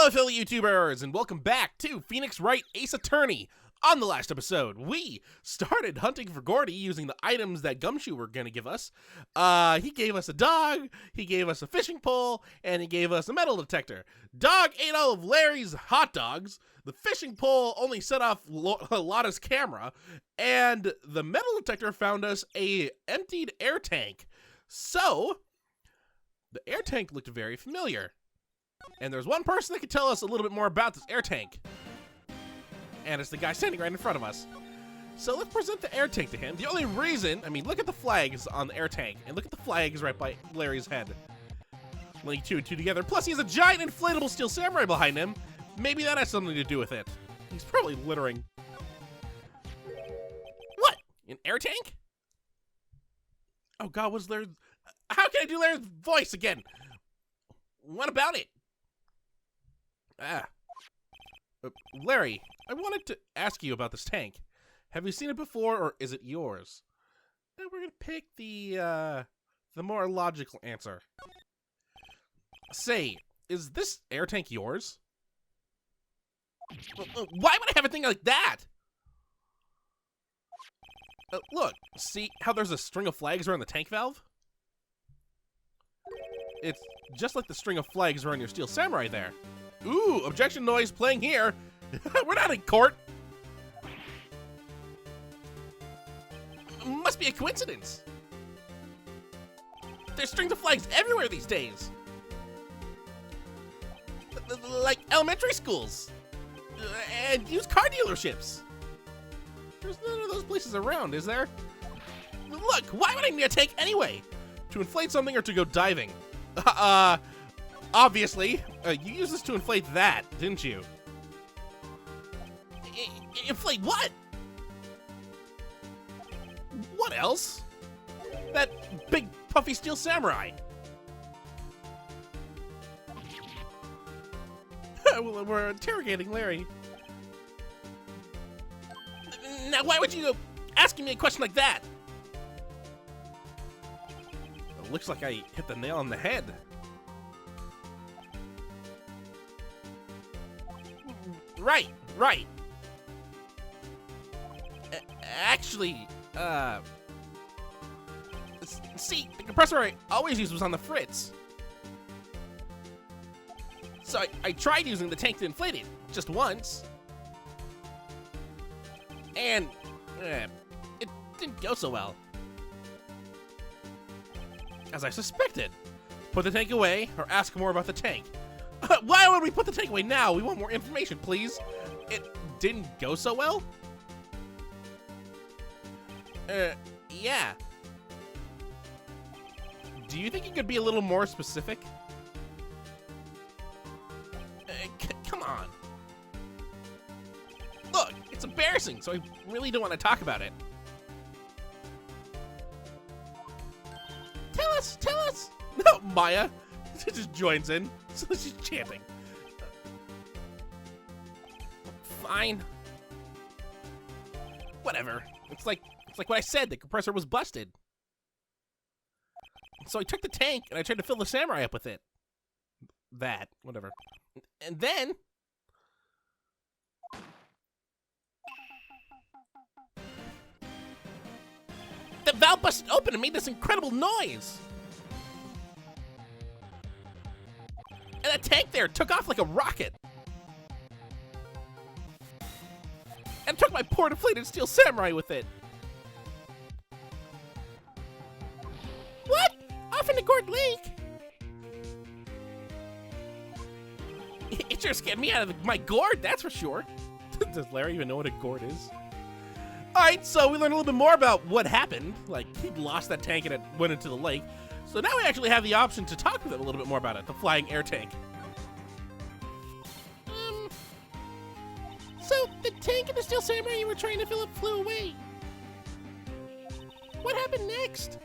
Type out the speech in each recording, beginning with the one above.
Hello, fellow YouTubers, and welcome back to Phoenix Wright Ace Attorney. On the last episode, we started hunting for Gourdy using the items that Gumshoe were going to give us. He gave us a dog, he gave us a fishing pole, and he gave us a metal detector. Dog ate all of Larry's hot dogs, the fishing pole only set off Lotta's camera, and the metal detector found us a emptied air tank. So, the air tank looked very familiar. And there's one person that can tell us a little bit more about this air tank. And it's the guy standing right in front of us. So let's present the air tank to him. The only reason, look at the flags on the air tank. And look at the flags right by Larry's head. Link two and two together. Plus he has a giant inflatable steel samurai behind him. Maybe that has something to do with it. He's probably littering. What? An air tank? Oh God, what's Larry? How can I do Larry's voice again? What about it? Larry, I wanted to ask you about this tank. Have you seen it before, or is it yours? And we're gonna pick the more logical answer. Say, is this air tank yours? Why would I have a thing like that? Look, see how there's a string of flags around the tank valve? It's just like the string of flags around your steel samurai there. Ooh, objection noise playing here. We're not in court. Must be a coincidence. There's strings of flags everywhere these days. Like elementary schools. And used car dealerships. There's none of those places around, is there? Look, why would I need a tank anyway? To inflate something or to go diving? Obviously, you used this to inflate that, didn't you? Inflate what? What else? That big puffy steel samurai. Well, we're interrogating Larry. Now, why would you go asking me a question like that? It looks like I hit the nail on the head. Right. Actually, see, the compressor I always used was on the fritz. So I tried using the tank to inflate it, just once. And, it didn't go so well. As I suspected. Put the tank away, or ask more about the tank. Why would we put the tank away now? We want more information, please. It didn't go so well? Yeah. Do you think you could be a little more specific? Come on. Look, it's embarrassing, so I really don't want to talk about it. Tell us! No, Maya just joins in, so she's chanting. Fine. Whatever. It's like what I said, the compressor was busted. So I took the tank and I tried to fill the samurai up with it. Whatever. And then the valve busted open and made this incredible noise. And that tank there took off like a rocket. And took my poor deflated steel samurai with it. What? Off in the Gourd Lake? It sure scared me out of my gourd, that's for sure. Does Larry even know what a gourd is? Alright, so we learned a little bit more about what happened. Like, he lost that tank and it went into the lake. So now we actually have the option to talk with him a little bit more about it, the flying air tank. So, the tank and the steel samurai you were trying to fill up flew away. What happened next?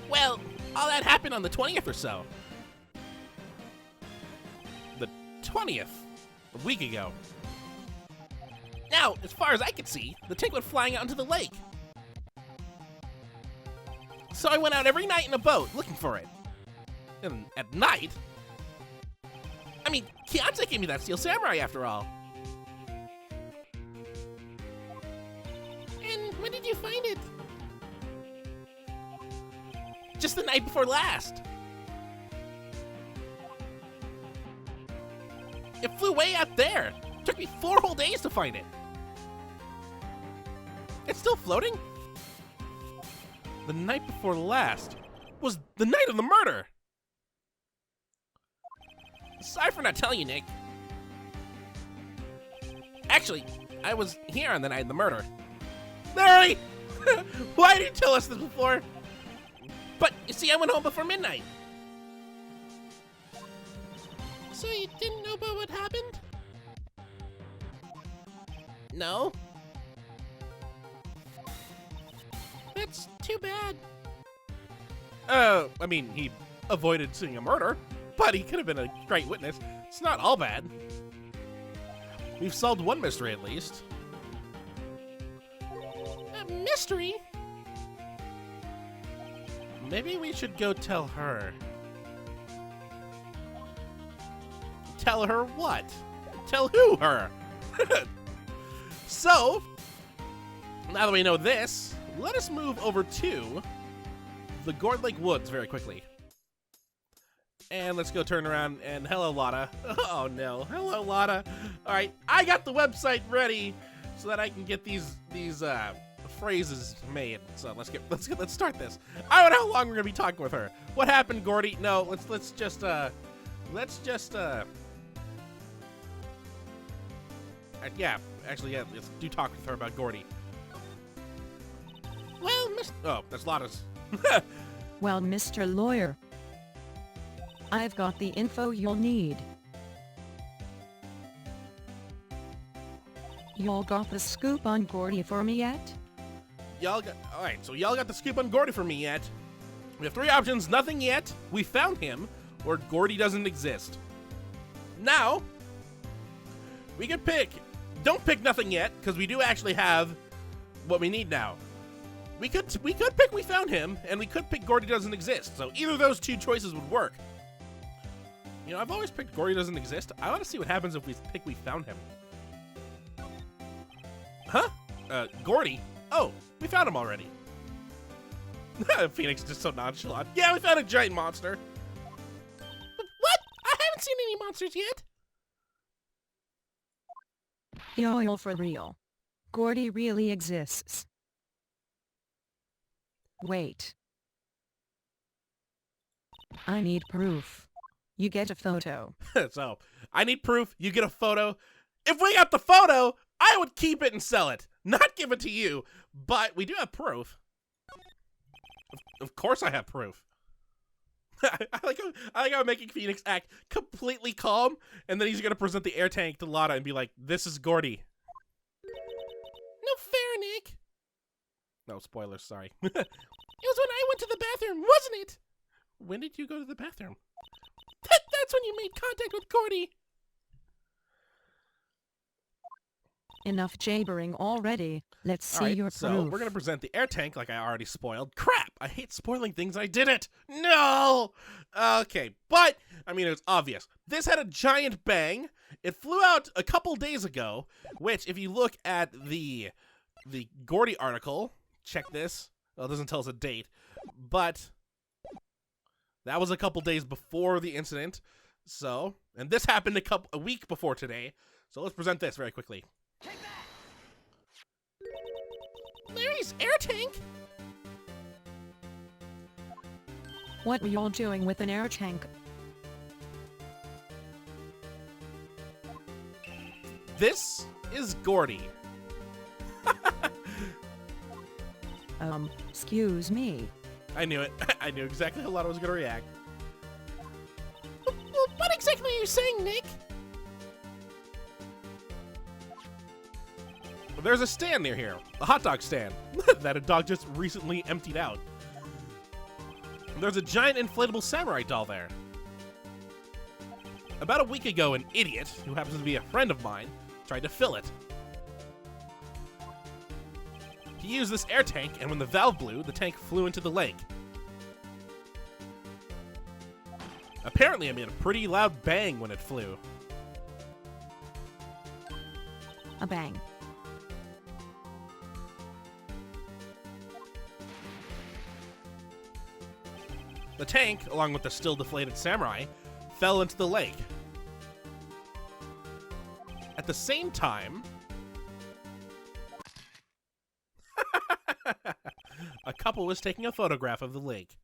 Well, all that happened on the 20th or so. The 20th? A week ago. Now, as far as I could see, the tank went flying out into the lake. So I went out every night in a boat looking for it. And at night, mean, Kiyate gave me that steel samurai after all. And when did you find it? Just the night before last. It flew way out there. Took me 4 whole days to find it. It's still floating? The night before last was the night of the murder. Sorry for not telling you, Nick. Actually, I was here on the night of the murder. Mary! Why didn't you tell us this before? But, you see, I went home before midnight. So you didn't know about what happened? No. That's too bad. I mean, he avoided seeing a murder, but he could have been a great witness. It's not all bad. We've solved one mystery at least. A mystery? Maybe we should go tell her. Tell her what? Tell who her? So, now that we know this, let us move over to the Gourd Lake Woods very quickly. And let's go turn around and hello, Lotta. Oh no, hello, Lotta. All right, I got the website ready so that I can get these phrases made. So let's start this. I don't know how long we're gonna be talking with her. What happened, Gourdy? No, let's just yeah, actually, yeah, let's do talk with her about Gourdy. Well, oh, that's Lotta's. Well, Mr. Lawyer, I've got the info you'll need. Y'all got the scoop on Gourdy for me yet? Alright, so y'all got the scoop on Gourdy for me yet? We have 3 options: nothing yet, we found him, or Gourdy doesn't exist. Now, we can pick. Don't pick nothing yet, because we do actually have what we need now. We could pick we found him, and we could pick Gourdy doesn't exist. So either of those 2 choices would work. You know, I've always picked Gourdy doesn't exist. I want to see what happens if we pick we found him. Huh? Gourdy? Oh, we found him already. Phoenix is just so nonchalant. Yeah, we found a giant monster. What? I haven't seen any monsters yet. Y'all for real. Gourdy really exists. Wait. I need proof. You get a photo. So, I need proof, you get a photo. If we got the photo, I would keep it and sell it. Not give it to you, but we do have proof. Of course I have proof. I like how I'm making Phoenix act completely calm, and then he's gonna present the air tank to Lotta and be like, "This is Gourdy." No fair, Nick. No spoilers, sorry. It was when I went to the bathroom, wasn't it? When did you go to the bathroom? That's when you made contact with Gourdy. Enough jabbering already. Let's see your proof. So we're gonna present the air tank like I already spoiled. Crap! I hate spoiling things I didn't. No. Okay, but I mean, it was obvious. This had a giant bang. It flew out a couple days ago. Which, if you look at the Gourdy article, check this. Well, it doesn't tell us a date, but that was a couple days before the incident. So, and this happened a week before today. So let's present this very quickly. Larry's air tank? What were y'all doing with an air tank? This is Gourdy. Excuse me. I knew it. I knew exactly how Lotta was gonna react. What exactly are you saying, Nick? There's a stand near here, a hot dog stand, that a dog just recently emptied out. There's a giant inflatable samurai doll there. About a week ago, an idiot, who happens to be a friend of mine, tried to fill it. He used this air tank, and when the valve blew, the tank flew into the lake. Apparently, I made a pretty loud bang when it flew. A bang. The tank, along with the still deflated samurai, fell into the lake. At the same time, a couple was taking a photograph of the lake.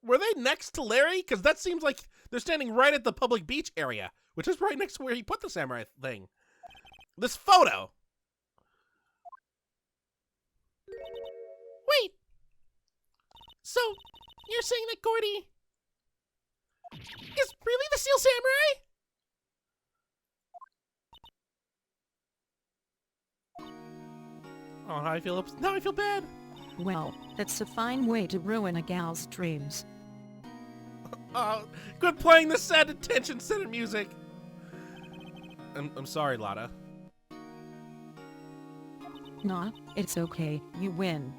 Were they next to Larry? Because that seems like they're standing right at the public beach area, which is right next to where he put the samurai thing. This photo. Wait. So, you're saying that Gourdy is really the Steel Samurai? Oh, now I feel bad. Well, that's a fine way to ruin a gal's dreams. Oh, quit playing the sad attention center music. I'm sorry, Lotta. Nah, it's okay, you win.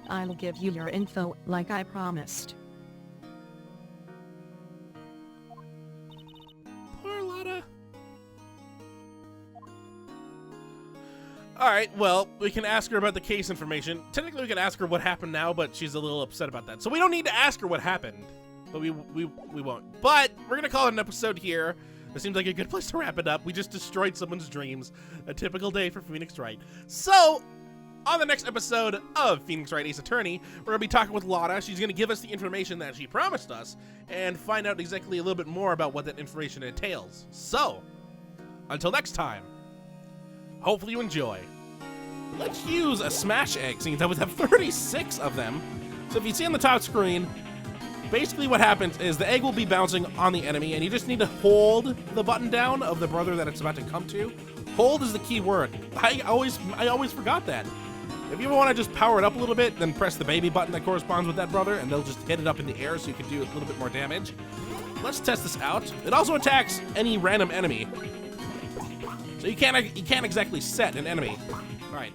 I'll give you your info like I promised. Poor Lotta. Alright, well, we can ask her about the case information. Technically, we can ask her what happened now, but she's a little upset about that. So we don't need to ask her what happened. But we won't. But we're gonna call it an episode here. It seems like a good place to wrap it up. We just destroyed someone's dreams. A typical day for Phoenix Wright. So, on the next episode of Phoenix Wright Ace Attorney, we're gonna be talking with Lotta. She's gonna give us the information that she promised us and find out exactly a little bit more about what that information entails. So, until next time, hopefully you enjoy. Let's use a smash egg, since that would have 36 of them. So if you see on the top screen, basically what happens is the egg will be bouncing on the enemy, and you just need to hold the button down of the brother that it's about to come to. Hold is the key word. I always forgot that. If you want to just power it up a little bit, then press the baby button that corresponds with that brother, and they'll just hit it up in the air so you can do a little bit more damage. Let's test this out. It also attacks any random enemy. So you can't exactly set an enemy. All right.